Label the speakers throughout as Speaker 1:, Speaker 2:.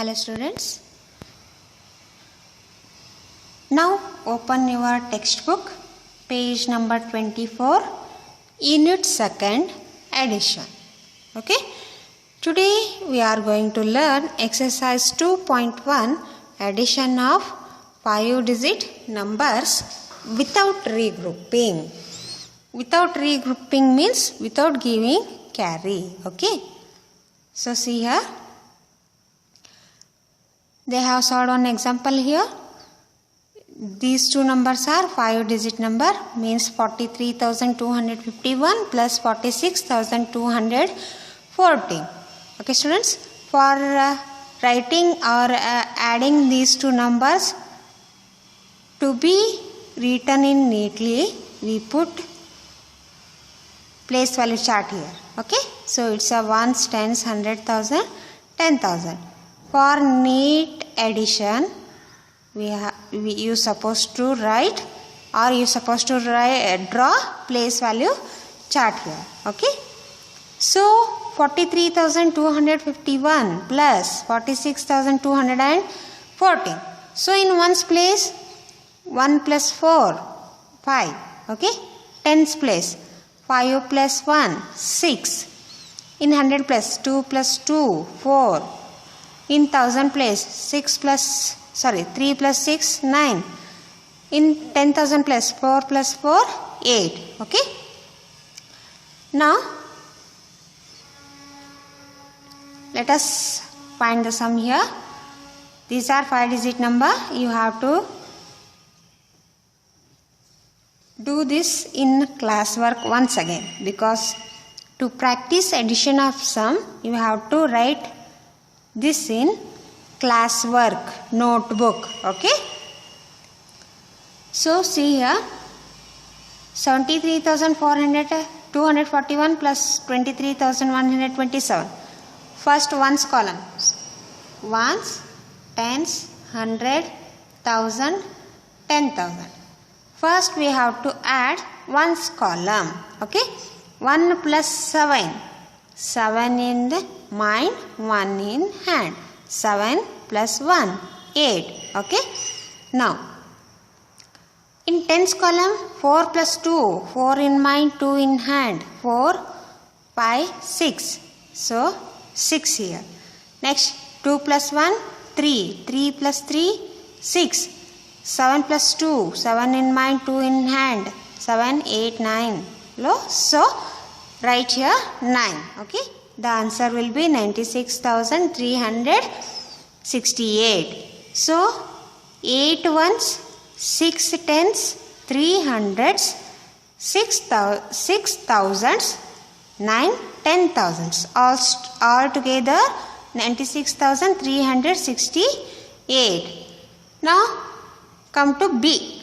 Speaker 1: Hello students. Now open your textbook, page number 24, unit 2nd, addition. Okay. Today we are going to learn exercise 2.1, addition of 5-digit numbers without regrouping. Without regrouping means without giving carry. Okay. So see here. They have solved one example here. These two numbers are 5-digit number, means 43,251 plus 46,240. Okay students, for writing or adding these two numbers to be written in neatly, we put place value chart here. Okay, so it's a ones, tens, 100,000, 10,000. For neat addition, you supposed to write or you supposed to draw place value chart here. Okay, so 43,251 plus 46,214. So in ones place 1 plus 4 5. Okay, tens place 5 plus 1 6. In 100 place 2 plus 2 4. In 1000 place 3 plus 6 9. In 10,000 place 4 plus 4 8. Okay. Now let us find the sum here. These are 5-digit number. You have to do this in classwork once again, because to practice addition of sum you have to write this in classwork notebook. Okay, so see here, 73,241 plus 23,127. First ones column, ones, tens, 100, 1,000, 10,000. First we have to add ones column. Okay, 1 plus 7, 7 in the mind, 1 in hand. 7 plus 1, 8. Okay. Now, in tens column, 4 plus 2, 4 in mind, 2 in hand. 4, 5, 6. So, 6 here. Next, 2 plus 1, 3. 3 plus 3, 6. 7 plus 2, 7 in mind, 2 in hand. 7, 8, 9. So, write here 9. Okay. The answer will be 96,368. So, 8 ones, 6 tens, 3 hundreds, 6 thousands, 9 10,000s. All together 96,368. Now, come to B.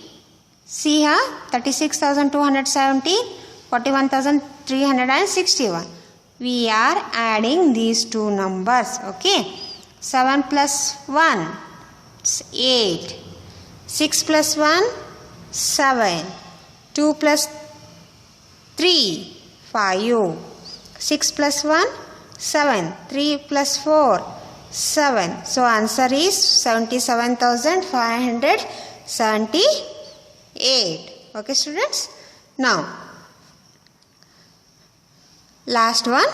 Speaker 1: See here, 36,270, 41,361. We are adding these two numbers. Okay, 7 plus 1 8, 6 plus 1 7, 2 plus 3 5, 6 plus 1 7, 3 plus 4 7. So answer is 77,578. Okay students. Now last one,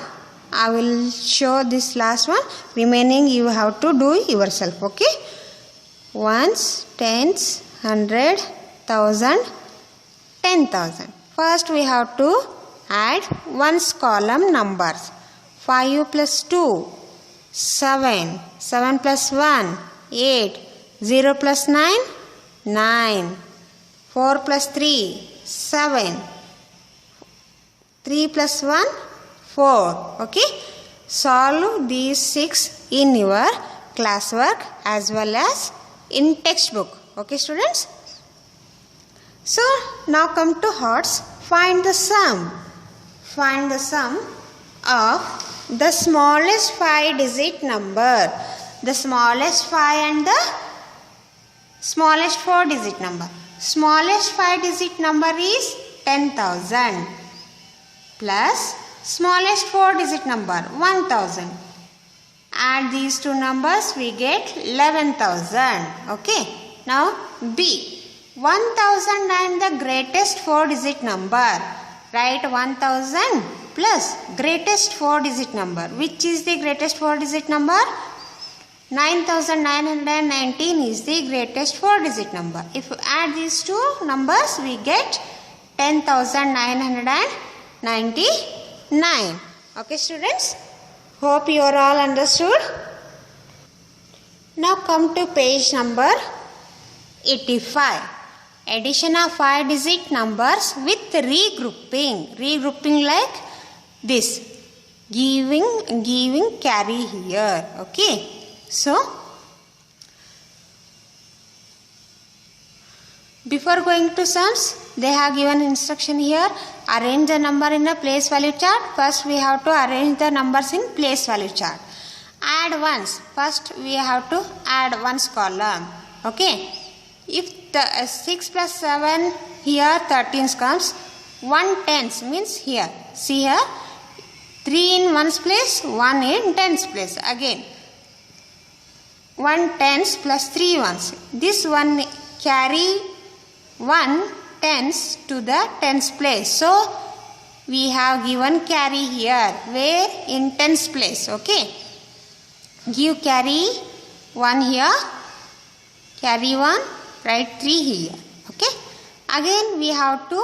Speaker 1: I will show this last one. Remaining you have to do yourself. Okay, ones, tens, 100, 1,000, 10,000. First we have to add ones column numbers. 5 plus 2 7, 7 plus 1 8, 0 plus 9 9, 4 plus 3 7, 3 plus 1 4. Okay, solve these 6 in your classwork as well as in textbook. Okay students. So now come to HOTS. Find the sum. Find the sum of the smallest 5-digit number. The smallest 5 and the smallest 4-digit number. Smallest 5-digit number is 10,000 plus smallest 4-digit number 1,000 Add these two numbers, we get 11,000. Okay. Now B. 1,000 and the greatest 4-digit number. Write 1,000 plus greatest 4-digit number. Which is the greatest 4-digit number? 9,919 is the greatest 4-digit number. If you add these two numbers, we get 10,999. Okay, students? Hope you are all understood. Now come to page number 85. Addition of 5-digit numbers with regrouping. Regrouping like this. Giving carry here. Okay. So, before going to sums, they have given instruction here. Arrange the number in a place value chart. First we have to arrange the numbers in place value chart. Add ones. First we have to add ones column. Okay. If the 6 plus 7 here 13 comes, 1 tens means here. See here. 3 in ones place, 1 in tens place. Again. 1 tens plus 3 ones. This one carry 1 tens to the tens place. So, we have given carry here. Where? In tens place. Okay. Give carry 1 here. Carry 1. Write 3 here. Okay. Again, we have to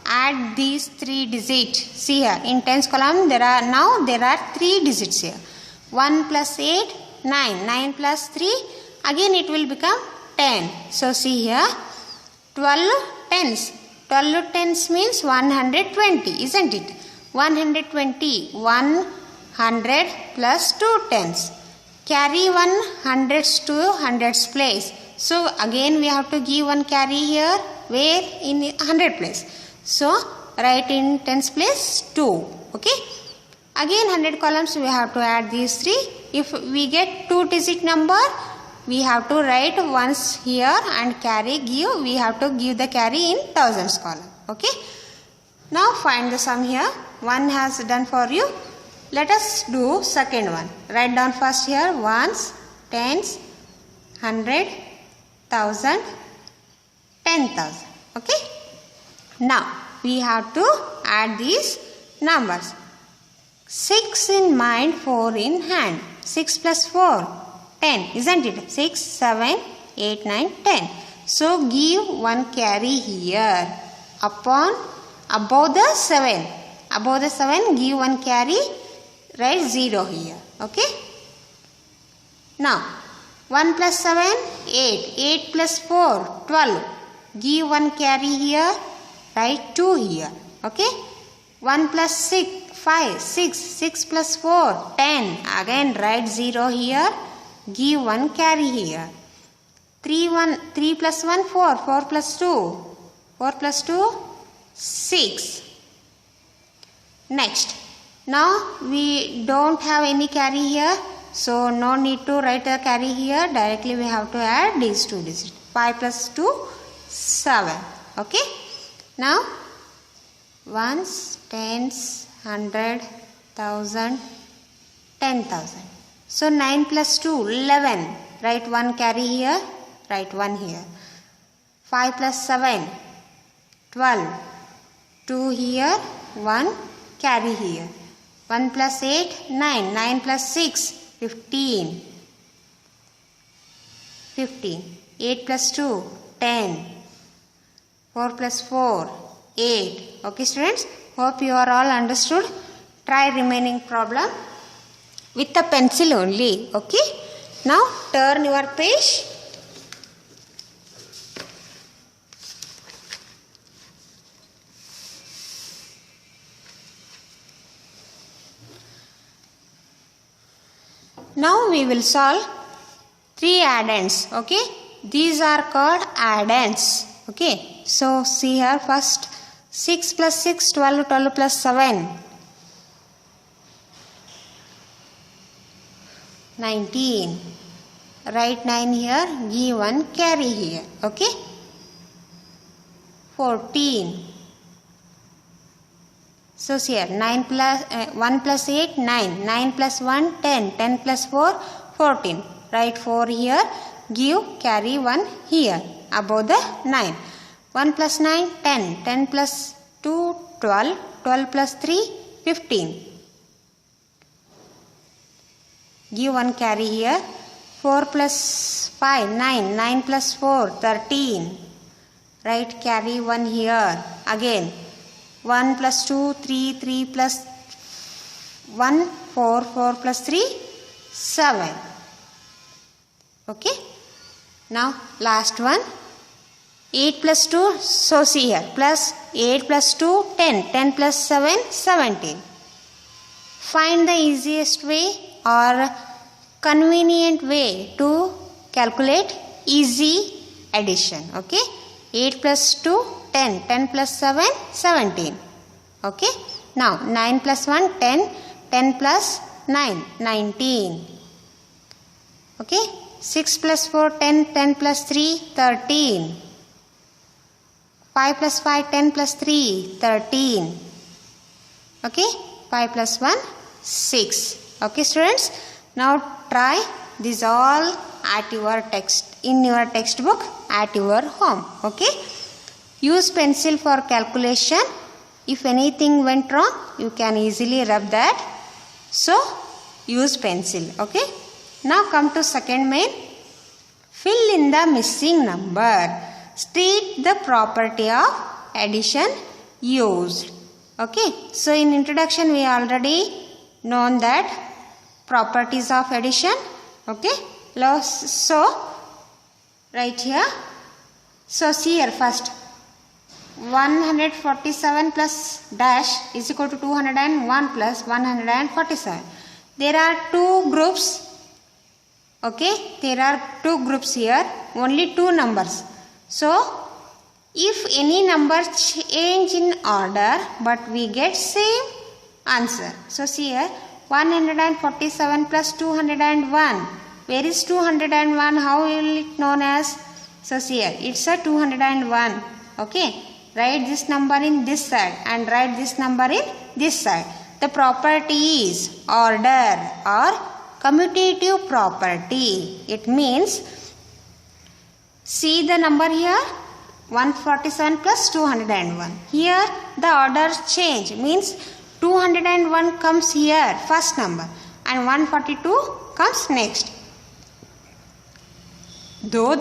Speaker 1: add these 3 digits. See here. In tens column, there are 3 digits here. 1 plus 8. 9. 9 plus 3. Again it will become 10. So see here. 12 tens. 12 tens means 120. Isn't it? 120. 100 plus 2 tens. Carry 1 hundreds to hundreds place. So again we have to give one carry here. Where? In 100 place. So write in tens place 2. Okay. Again 100 columns we have to add these 3. If we get 2-digit number, we have to write ones here and carry give. We have to give the carry in thousands column. Okay. Now find the sum here. One has done for you. Let us do second one. Write down first here ones, tens, 100, 1,000, 10,000. Okay. Now we have to add these numbers. 6 in mind, 4 in hand. 6 plus 4, 10. Isn't it? 6, 7, 8, 9, 10. So give one carry here. Above the 7. Above the 7, give one carry. Write 0 here. Okay. Now, 1 plus 7, 8. 8 plus 4, 12. Give one carry here. Write 2 here. Okay. 1 plus 6. 5, 6, 6 plus 4, 10. Again write 0 here. Give one carry here. 3 plus 1, 4. 4 plus 2. 4 plus 2, 6. Next. Now we don't have any carry here. So no need to write a carry here. Directly we have to add these 2 digits. 5 plus 2, 7. Okay. Now ones, tens, 100, 1,000, 10,000. So 9 plus 2, 11. Write 1 carry here. Write 1 here. 5 plus 7, 12. 2 here, 1 carry here. 1 plus 8, 9. 9 plus 6, 15. 15. 8 plus 2, 10. 4 plus 4, 8. Okay, students? Hope you are all understood. Try remaining problem with a pencil only. Okay. Now turn your page. Now we will solve 3 addends. Okay. These are called addends. Okay. So see here first. 6 plus 6, 12, 12 plus 7, 19. Write 9 here, give 1 carry here. Okay. 14, So see here 1 plus 8 9, 9 plus 1 10, 10 plus 4 14. Write 4 here, give carry 1 here above the 9. 1 plus 9 10, 10 plus 2 12, 12 plus 3 15. Give 1 carry here. 4 plus 5 9, 9 plus 4 13. Write carry 1 here. Again 1 plus 2 3, 3 plus 1 4, 4 plus 3 7. Okay. Now last one 8 plus 2. So see here plus 8 plus 2 10, 10 plus 7 17. Find the easiest way or convenient way to calculate easy addition. Okay. 8 plus 2 10, 10 plus 7 17. Okay. Now 9 plus 1 10, 10 plus 9 19. Okay. 6 plus 4 10, 10 plus 3 13. 5 plus 5 10 plus 3 13. Okay. 5 plus 1 6. Okay students. Now try this all at your in your textbook at your home. Okay. Use pencil for calculation. If anything went wrong, you can easily rub that. So use pencil. Okay. Now come to second main. Fill in the missing number. State the property of addition used. Okay. So in introduction we already known that properties of addition. Okay. So right here. So see here first 147 plus dash is equal to 201 plus 147. There are two groups. Okay. There are two groups here. Only two numbers. So if any number change in order but we get same answer. So see here 147 plus 201. Where is 201? How will it known as? So see here it's a 201. Okay. Write this number in this side and write this number in this side. The property is order or commutative property. It means see the number here 147 plus 201. Here the order change means 201 comes here first number and 142 comes next. Though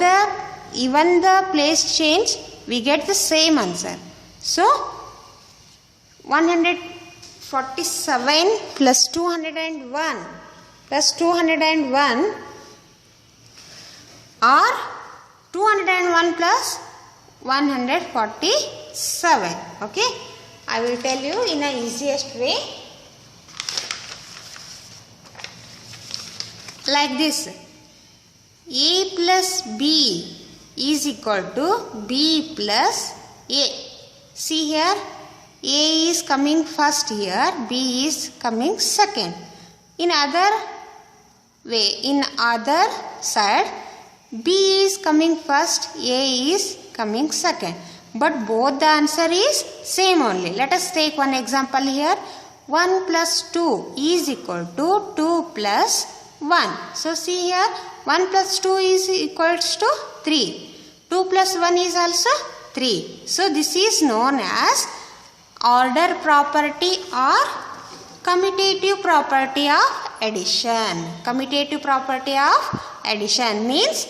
Speaker 1: even the place change, we get the same answer. So 147 plus 201 or 201 plus 147. Okay. I will tell you in a easiest way. Like this. A plus B is equal to B plus A. See here. A is coming first here. B is coming second. In other way, in other side, B is coming first. A is coming second. But both the answer is same only. Let us take one example here. 1 plus 2 is equal to 2 plus 1. So see here 1 plus 2 is equals to 3. 2 plus 1 is also 3. So this is known as order property or commutative property of addition. Commutative property of addition means,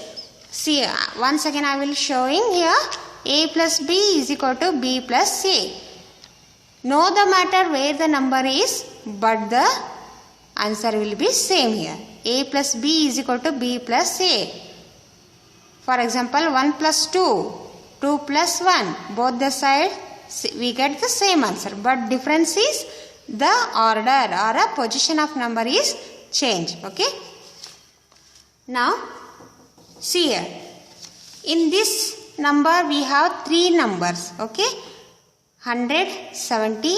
Speaker 1: see once again I will showing here. A plus B is equal to B plus A. No the matter where the number is, but the answer will be same here. A plus B is equal to B plus A. For example, 1 plus 2, 2 plus 1, both the side we get the same answer. But difference is the order or a position of number is changed. Okay. Now, see here. In this number we have three numbers. Okay. 100, 70,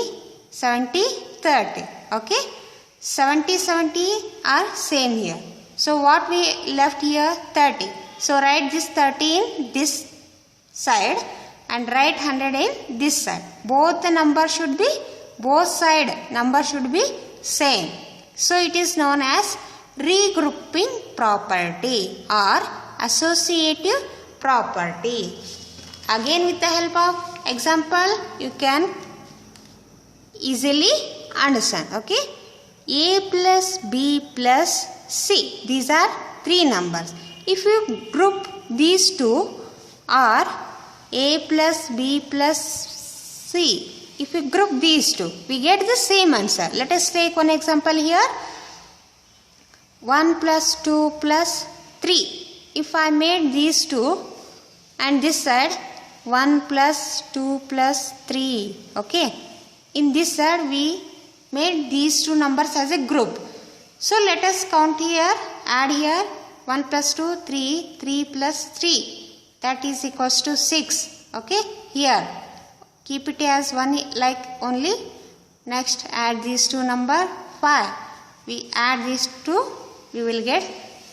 Speaker 1: 70, 30. Okay. 70, 70 are same here. So what we left here? 30. So write this 30 in this side and write 100 in this side. Both the numbers should be both side number should be same. So it is known as regrouping property or associative property. Again, with the help of example, you can easily understand. Okay, A plus B plus C. These are three numbers. If you group these two, or A plus B plus C, if we group these two, we get the same answer. Let us take one example here. 1 plus 2 plus 3. If I made these two and this side 1 plus 2 plus 3. Okay. In this side we made these two numbers as a group. So let us count here, add here 1 plus 2, 3, 3 plus 3. That is equals to 6. Okay. Here. Keep it as one like only. Next add these two number 5. We add these two, we will get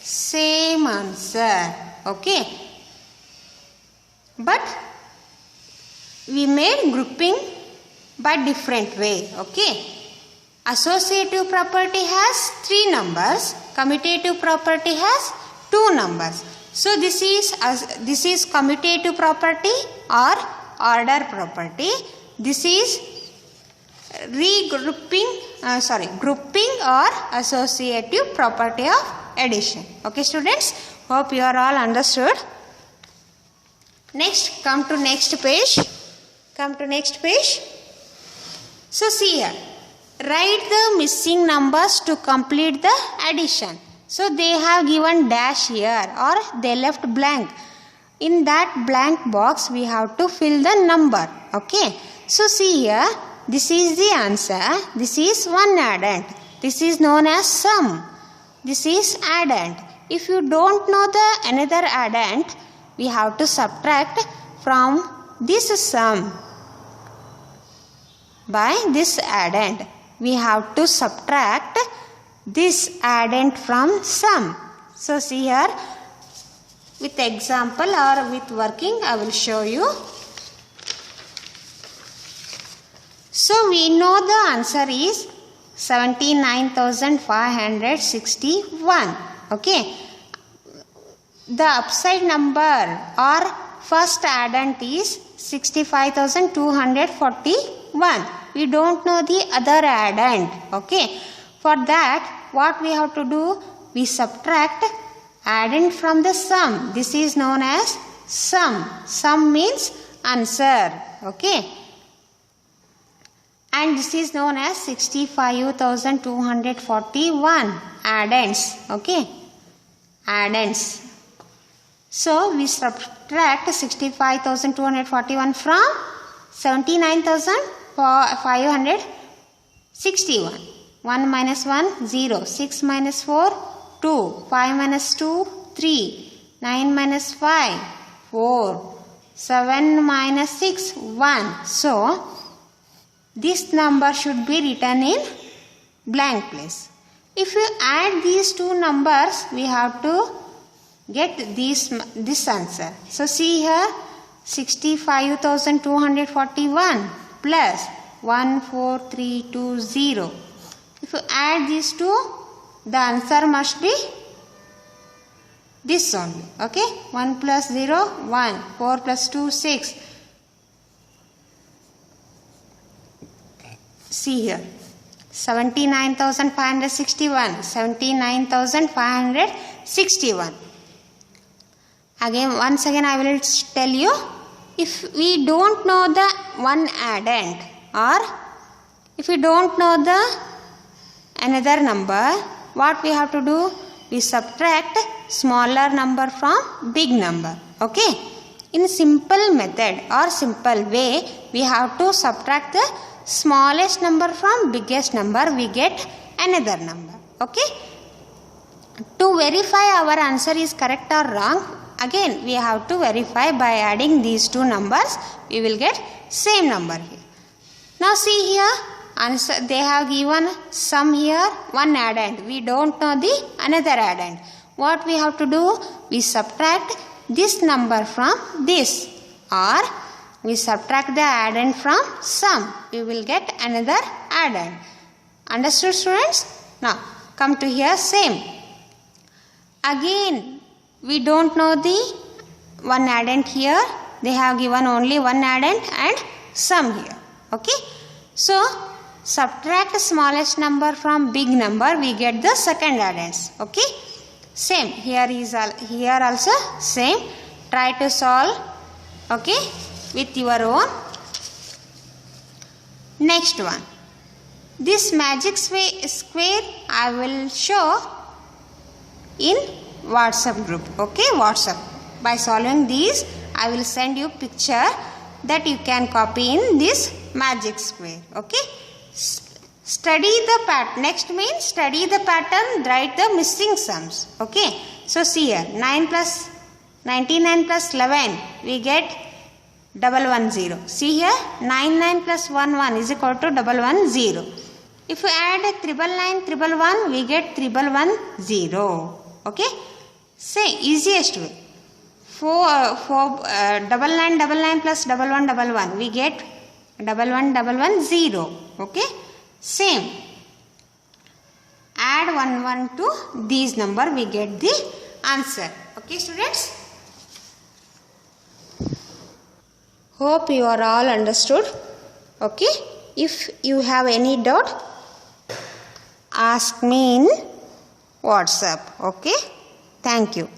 Speaker 1: same answer. Okay. But we made grouping by different way. Okay. Associative property has 3 numbers. Commutative property has 2 numbers. So this is commutative property or order property. This is grouping or associative property of addition. Okay, students, hope you are all understood. Next, come to next page. So see here, write the missing numbers to complete the addition. So they have given dash here or they left blank. In that blank box we have to fill the number. Okay. So see here, this is the answer. This is one addend. This is known as sum. This is addend. If you don't know the another addend, we have to subtract from this sum. By this addend, we have to subtract this addend from sum. So see here, with example or with working, I will show you. So we know the answer is 79,561. Okay. The upside number or first addend is 65,241. We don't know the other addend. Okay. For that, what we have to do? We subtract addend from the sum. This is known as sum. Sum means answer. Okay. And this is known as 65,241 addends. Okay. Addends. So we subtract 65,241 from 79,561. 1 minus 1, 0. 6 minus 4, 2. 5 minus 2, 3. 9 minus 5, 4. 7 minus 6, 1. So, this number should be written in blank place. If you add these two numbers, we have to get this answer. So, see here, 65,241 plus 14320. If you add these two, the answer must be this only. Okay. 1 plus 0, 1. 4 plus 2, 6. See here. 79,561. 79,561. Once again I will tell you. If we don't know the one addend or if we don't know the another number, what we have to do? We subtract smaller number from big number. Okay. In simple method or simple way, we have to subtract the smallest number from biggest number. We get another number. Okay. To verify our answer is correct or wrong, again we have to verify by adding these two numbers. We will get same number here. Now see here. Answer, they have given sum here, one addend. We don't know the another addend. What we have to do? We subtract this number from this, or we subtract the addend from sum. We will get another addend. Understood, students? Now come to here, same. Again we don't know the one addend here. They have given only one addend and sum here. Okay. So subtract the smallest number from big number, we get the second addends. Okay. Same here also same. Try to solve, okay, with your own. Next one, this magic square I will show in WhatsApp group. Okay, WhatsApp. By solving these, I will send you picture that you can copy in this magic square. Okay. Study the pattern. Next means study the pattern, write the missing sums. Okay. So see here, 99 plus 11, we get 110. See here, 99 plus 11 is equal to 110. If you add 999, 111, we get 3110. Okay. Say easiest way. 999 plus 1111, we get 11110. Okay. Same. Add 11 to these number, we get the answer. Okay, students. Hope you are all understood. Okay. If you have any doubt, ask me in WhatsApp. Okay. Thank you.